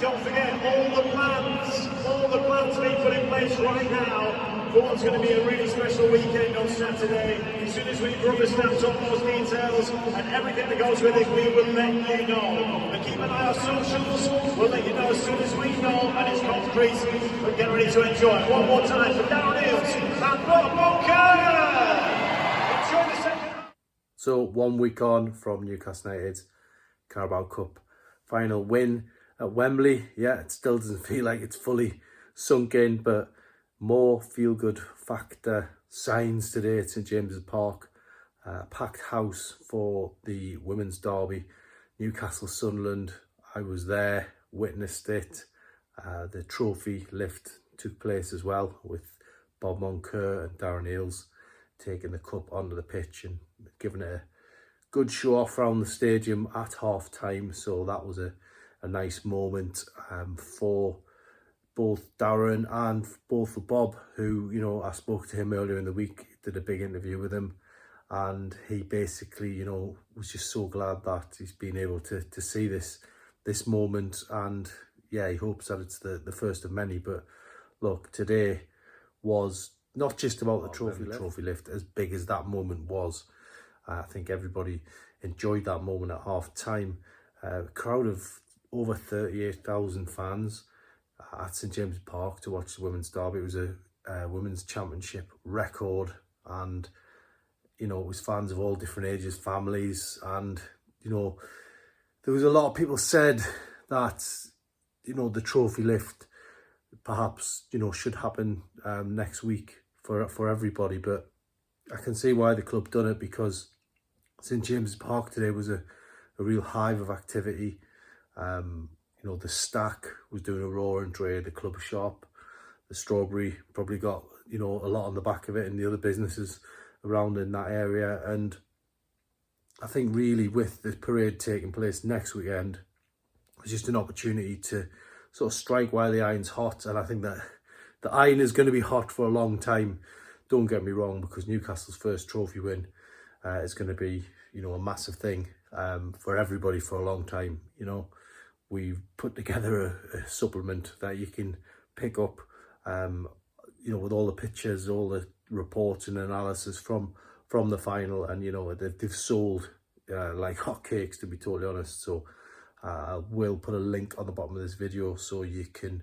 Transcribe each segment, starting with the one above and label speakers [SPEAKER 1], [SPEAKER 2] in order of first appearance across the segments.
[SPEAKER 1] don't forget, all the plans being put in place right now for what's going to be a really special weekend on Saturday. As soon as we rubber stamp on those details and everything that goes with it, we will let you know. But keep an eye on our socials. We'll let you know as soon as we know, and it's concrete. But get ready to enjoy it. One more time for Darren Eales and Bob Bunker. Enjoy the second.
[SPEAKER 2] So 1 week on from Newcastle United's Carabao Cup final win at Wembley. Yeah, it still doesn't feel like it's fully sunk in, but more feel-good factor signs today at St James's Park. Packed house for the women's derby, Newcastle Sunderland. I was there, witnessed it. The trophy lift took place as well, with Bob Bunker and Darren Eales taking the cup onto the pitch and giving it a good show off around the stadium at half time. So that was a nice moment for both Darren and both for Bob, who, you know, I spoke to him earlier in the week, did a big interview with him, and he basically, you know, was just so glad that he's been able to see this moment. And yeah, he hopes that it's the first of many. But look, today was not just about the trophy lift, as big as that moment was. I think everybody enjoyed that moment at half time. A crowd of over 38,000 fans at St James's Park to watch the women's derby. It was a women's championship record, and you know, it was fans of all different ages, families, and you know, there was a lot of people said that, you know, the trophy lift perhaps, you know, should happen next week for everybody. But I can see why the club done it, because St James's Park today was a real hive of activity. You know, the Stack was doing a roaring trade, the club shop, the Strawberry probably got, you know, a lot on the back of it, and the other businesses around in that area. And I think really with the parade taking place next weekend, it's just an opportunity to sort of strike while the iron's hot. And I think that the iron is going to be hot for a long time. Don't get me wrong, because Newcastle's first trophy win is going to be, you know, a massive thing for everybody for a long time. You know, we've put together a supplement that you can pick up, you know, with all the pictures, all the reports and analysis from the final. And, you know, they've sold like hotcakes, to be totally honest. So I will put a link on the bottom of this video so you can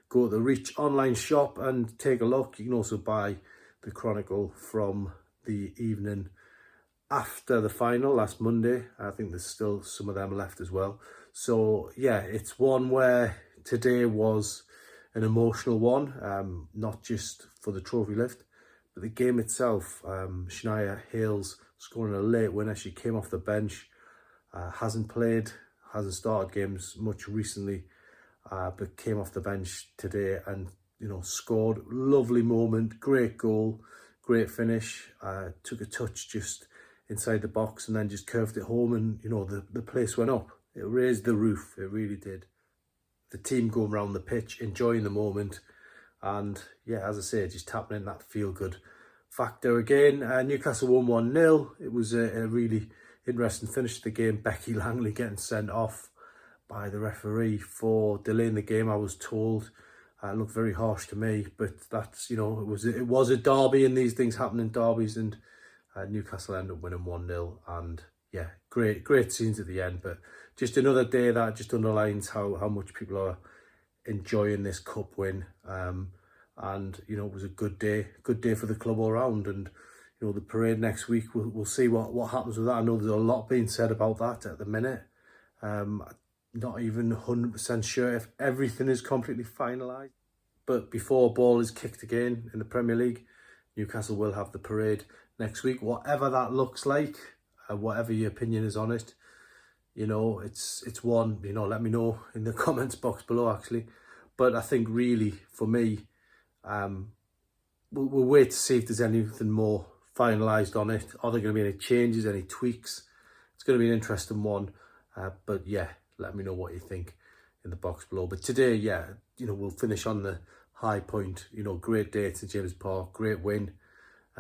[SPEAKER 2] go to the Reach online shop and take a look. You can also buy the Chronicle from the evening after the final last Monday. I think there's still some of them left as well. So yeah, it's one where today was an emotional one, not just for the trophy lift, but the game itself. Shania Hales scoring a late winner. She came off the bench, hasn't started games much recently, but came off the bench today and, you know, scored. Lovely moment, great goal, great finish. Took a touch just inside the box and then just curved it home, and, you know, the place went up. It raised the roof, it really did. The team going around the pitch, enjoying the moment, and yeah, as I say, just tapping in that feel-good factor again. Newcastle won 1-0. It was a really interesting finish to the game. Becky Langley getting sent off by the referee for delaying the game, I was told. It looked very harsh to me, but that's, you know, it was a derby, and these things happen in derbies, and Newcastle ended up winning 1-0, and yeah, great scenes at the end. But just another day that just underlines how much people are enjoying this cup win. And, you know, it was a good day for the club all round. And, you know, the parade next week, we'll see what happens with that. I know there's a lot being said about that at the minute. Not even 100% sure if everything is completely finalised. But before a ball is kicked again in the Premier League, Newcastle will have the parade next week, whatever that looks like, whatever your opinion is on it. You know, it's one, you know, let me know in the comments box below, actually. But I think really, for me, we'll wait to see if there's anything more finalised on it. Are there going to be any changes, any tweaks? It's going to be an interesting one. But yeah, let me know what you think in the box below. But today, yeah, you know, we'll finish on the high point. You know, great day at St James's Park, great win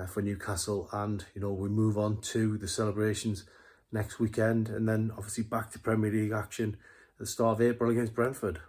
[SPEAKER 2] for Newcastle, and, you know, we move on to the celebrations next weekend, and then obviously back to Premier League action at the start of April against Brentford.